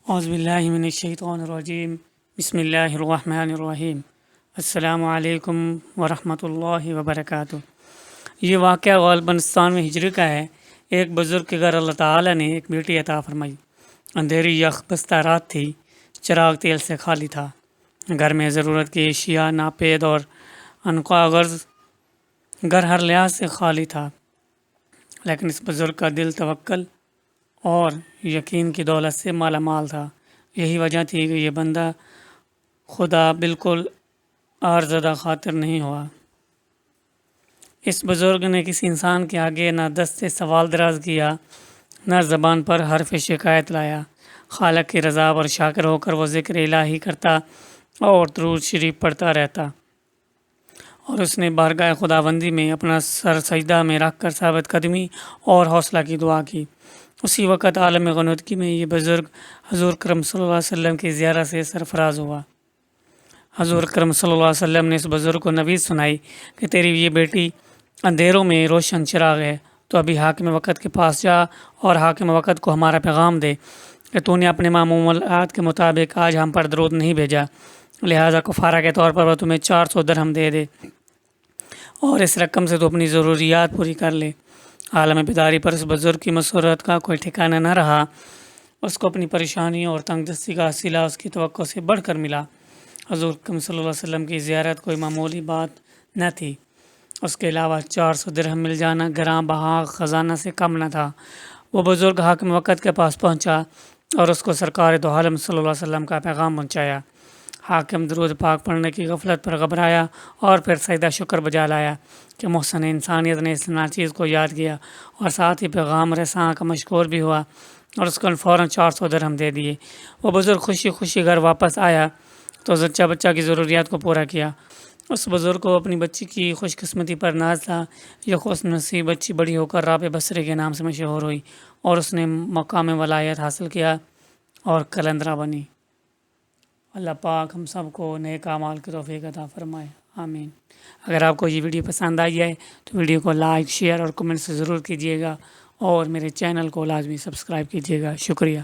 اعوذ باللہ من الشیطان الرجیم بسم اللہ الرحمن الرحیم السلام علیکم ورحمۃ اللہ وبرکاتہ۔ یہ واقعہ غالبستان میں ہجری کا ہے۔ ایک بزرگ کے گھر اللہ تعالیٰ نے ایک بیٹی عطا فرمائی۔ اندھیری یخ بستہ رات تھی، چراغ تیل سے خالی تھا، گھر میں ضرورت کی اشیاء ناپید اور انقا غرض گھر ہر لحاظ سے خالی تھا، لیکن اس بزرگ کا دل توکل اور یقین کی دولت سے مالا مال تھا۔ یہی وجہ تھی کہ یہ بندہ خدا بالکل آرزدہ خاطر نہیں ہوا۔ اس بزرگ نے کسی انسان کے آگے نہ دست سے سوال دراز کیا، نہ زبان پر حرف شکایت لایا۔ خالق کی رضا اور شاکر ہو کر وہ ذکر الہی کرتا اور درود شریف پڑھتا رہتا، اور اس نے بارگاہ خداوندی میں اپنا سر سجدہ میں رکھ کر ثابت قدمی اور حوصلہ کی دعا کی۔ اسی وقت عالم غنودگی میں یہ بزرگ حضور کرم صلی اللہ علیہ وسلم کی زیارت سے سرفراز ہوا۔ حضور کرم صلی اللہ علیہ وسلم نے اس بزرگ کو نوید سنائی کہ تیری یہ بیٹی اندھیروں میں روشن چراغ ہے، تو ابھی حاکم وقت کے پاس جا اور حاکم وقت کو ہمارا پیغام دے کہ تو نے اپنے معمولات کے مطابق آج ہم پر درود نہیں بھیجا، لہٰذا کفارہ کے طور پر وہ تمہیں 400 درہم دے دے اور اس رقم سے تو اپنی ضروریات پوری کر لے۔ عالم بیداری پر اس بزرگ کی مسرت کا کوئی ٹھکانہ نہ رہا۔ اس کو اپنی پریشانیوں اور تنگ دستی کا صلہ اس کی توقع سے بڑھ کر ملا۔ حضور صلی اللہ علیہ وسلم کی زیارت کوئی معمولی بات نہ تھی، اس کے علاوہ 400 درہم مل جانا گراں بہا خزانہ سے کم نہ تھا۔ وہ بزرگ حاکم وقت کے پاس پہنچا اور اس کو سرکار دو عالم صلی اللہ علیہ وسلم کا پیغام پہنچایا۔ حاکم درود پاک پڑھنے کی غفلت پر گھبرایا اور پھر سجدہ شکر بجا لایا کہ محسن انسانیت نے اس ناچیز کو یاد کیا، اور ساتھ ہی پیغام رساں کا مشکور بھی ہوا، اور اس کو فوراً 400 درہم دے دیے۔ وہ بزرگ خوشی خوشی گھر واپس آیا تو زچہ بچہ کی ضروریات کو پورا کیا۔ اس بزرگ کو اپنی بچی کی خوش قسمتی پر ناز تھا۔ یہ خوش نصیب بچی بڑی ہو کر رابع بصری کے نام سے مشہور ہوئی اور اس نے مقام ولایت حاصل کیا اور کلندرہ بنی۔ اللہ پاک ہم سب کو نیک اعمال کی توفیق عطا فرمائے، آمین۔ اگر آپ کو یہ ویڈیو پسند آئی ہے تو ویڈیو کو لائک، شیئر اور کمنٹ سے ضرور کیجیے گا، اور میرے چینل کو لازمی سبسکرائب کیجیے گا۔ شکریہ۔